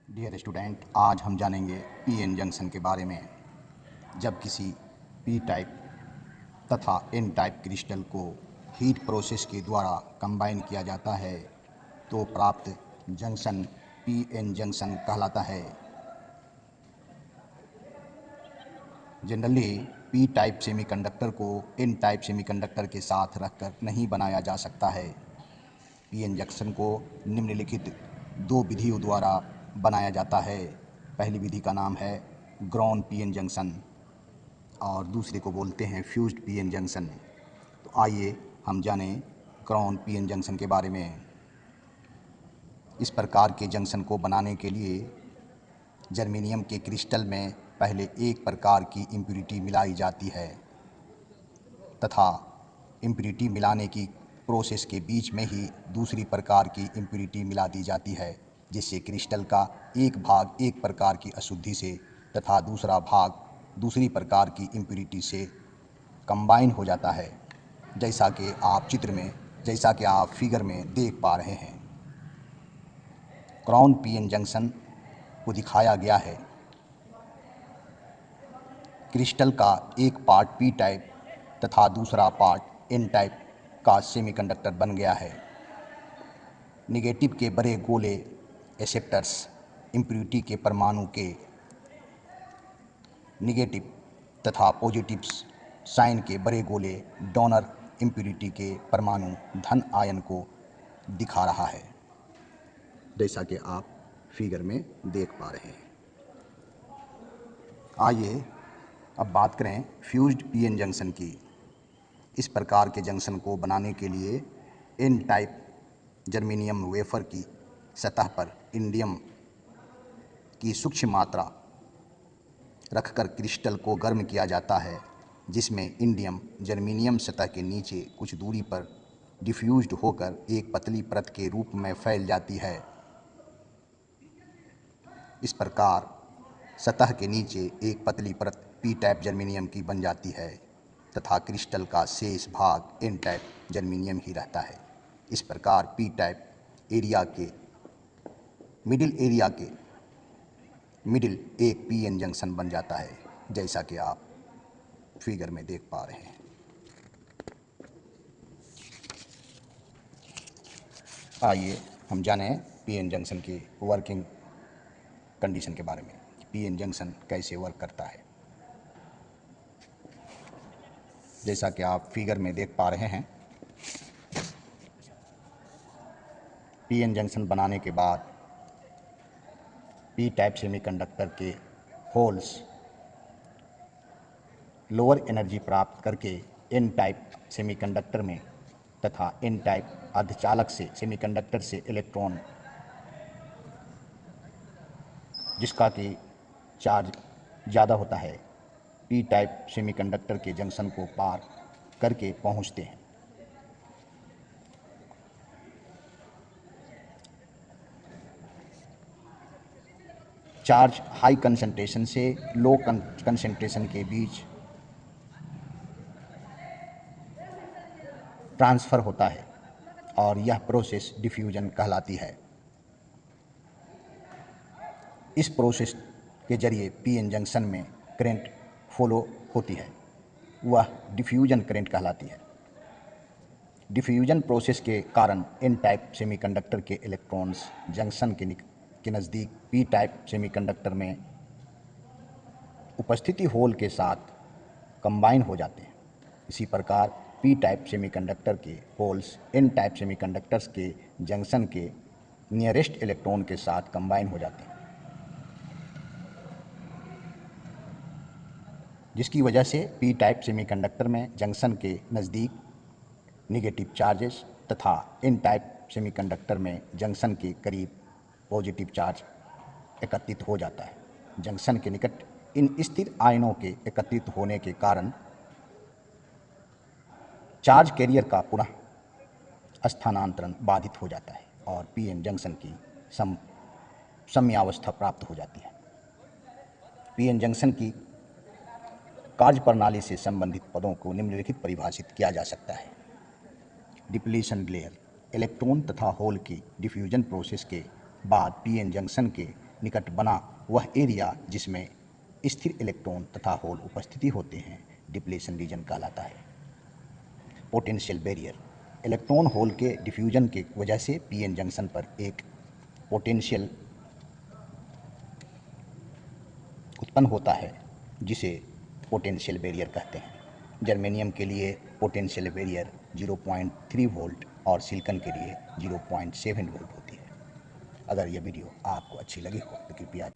Dear student, आज हम जानेंगे पीएन जंक्शन के बारे में। जब किसी पी टाइप तथा एन टाइप क्रिस्टल को हीट प्रोसेस के द्वारा कंबाइन किया जाता है तो प्राप्त जंक्शन पीएन जंक्शन कहलाता है। जनरली पी टाइप सेमीकंडक्टर को एन टाइप सेमीकंडक्टर के साथ रखकर नहीं बनाया जा सकता है। पीएन जंक्शन को निम्नलिखित दो विधियों द्वारा बनाया जाता है। पहली विधि का नाम है ग्राउंड पीएन जंक्शन और दूसरे को बोलते हैं फ्यूज्ड पीएन जंक्शन। तो आइए हम जानें ग्राउंड पीएन जंक्शन के बारे में। इस प्रकार के जंक्शन को बनाने के लिए जर्मेनियम के क्रिस्टल में पहले एक प्रकार की इम्प्यूरिटी मिलाई जाती है तथा इम्प्यूरिटी मिलाने की प्रोसेस के बीच में ही दूसरी प्रकार की इम्प्यूरिटी मिला दी जाती है, जिससे क्रिस्टल का एक भाग एक प्रकार की अशुद्धि से तथा दूसरा भाग दूसरी प्रकार की इम्प्यूरिटी से कंबाइन हो जाता है, जैसा कि आप फिगर में देख पा रहे हैं। क्राउन पीएन जंक्शन को दिखाया गया है। क्रिस्टल का एक पार्ट पी टाइप तथा दूसरा पार्ट एन टाइप का सेमीकंडक्टर बन गया है। निगेटिव के बड़े गोले एक्सेप्टर्स इम्प्यूरिटी के परमाणु के निगेटिव तथा पॉजिटिव साइन के बड़े गोले डोनर इम्प्यूरिटी के परमाणु धन आयन को दिखा रहा है, जैसा कि आप फिगर में देख पा रहे हैं। आइए अब बात करें फ्यूज्ड पीएन जंक्शन की। इस प्रकार के जंक्शन को बनाने के लिए एन टाइप जर्मेनियम वेफर की सतह पर इंडियम की सूक्ष्म मात्रा रखकर क्रिस्टल को गर्म किया जाता है, जिसमें इंडियम जर्मेनियम सतह के नीचे कुछ दूरी पर डिफ्यूज्ड होकर एक पतली परत के रूप में फैल जाती है। इस प्रकार सतह के नीचे एक पतली परत पी टाइप जर्मेनियम की बन जाती है तथा क्रिस्टल का शेष भाग एन टाइप जर्मेनियम ही रहता है। इस प्रकार पी टाइप एरिया के मिडिल एक पीएन जंक्शन बन जाता है, जैसा कि आप फिगर में देख पा रहे हैं। आइए हम जानें पीएन जंक्शन की वर्किंग कंडीशन के बारे में। पीएन जंक्शन कैसे वर्क करता है। जैसा कि आप फिगर में देख पा रहे हैं, पीएन जंक्शन बनाने के बाद पी टाइप सेमीकंडक्टर के होल्स लोअर एनर्जी प्राप्त करके एन टाइप सेमीकंडक्टर में तथा एन टाइप अर्धचालक से सेमीकंडक्टर से इलेक्ट्रॉन जिसका कि चार्ज ज़्यादा होता है पी टाइप सेमीकंडक्टर के जंक्शन को पार करके पहुंचते हैं। चार्ज हाई कंसंट्रेशन से लो कंसंट्रेशन के बीच ट्रांसफ़र होता है और यह प्रोसेस डिफ्यूजन कहलाती है। इस प्रोसेस के जरिए पीएन जंक्शन में करंट फ्लो होती है, वह डिफ्यूजन करंट कहलाती है। डिफ्यूजन प्रोसेस के कारण एन टाइप सेमीकंडक्टर के इलेक्ट्रॉन्स जंक्शन के नज़दीक पी टाइप सेमीकंडक्टर में उपस्थिति होल के साथ कंबाइन हो जाते हैं। इसी प्रकार पी टाइप सेमीकंडक्टर के होल्स एन टाइप सेमीकंडक्टर्स के जंक्शन के नियरेस्ट इलेक्ट्रॉन के साथ कंबाइन हो जाते हैं, जिसकी वजह से पी टाइप सेमीकंडक्टर में जंक्शन के नज़दीक निगेटिव चार्जेस तथा एन टाइप सेमीकंडक्टर में जंक्शन के करीब पॉजिटिव चार्ज एकत्रित हो जाता है। जंक्शन के निकट इन स्थिर आयनों के एकत्रित होने के कारण चार्ज कैरियर का पुनः स्थानांतरण बाधित हो जाता है और पीएन जंक्शन की समयावस्था प्राप्त हो जाती है। पीएन जंक्शन की कार्यप्रणाली से संबंधित पदों को निम्नलिखित परिभाषित किया जा सकता है। डिप्लीशन लेयर इलेक्ट्रॉन तथा होल की डिफ्यूजन प्रोसेस के बाद पीएन जंक्शन के निकट बना वह एरिया जिसमें स्थिर इलेक्ट्रॉन तथा होल उपस्थिति होते हैं डिप्लीशन रीजन कहलाता है। पोटेंशियल बैरियर, इलेक्ट्रॉन होल के डिफ्यूजन के वजह से पीएन जंक्शन पर एक पोटेंशियल उत्पन्न होता है जिसे पोटेंशियल बैरियर कहते हैं। जर्मेनियम के लिए पोटेंशियल बैरियर 0.3 वोल्ट और सिलिकॉन के लिए 0.7 वोल्ट होती है। अगर यह वीडियो आपको अच्छी लगी हो तो कृपया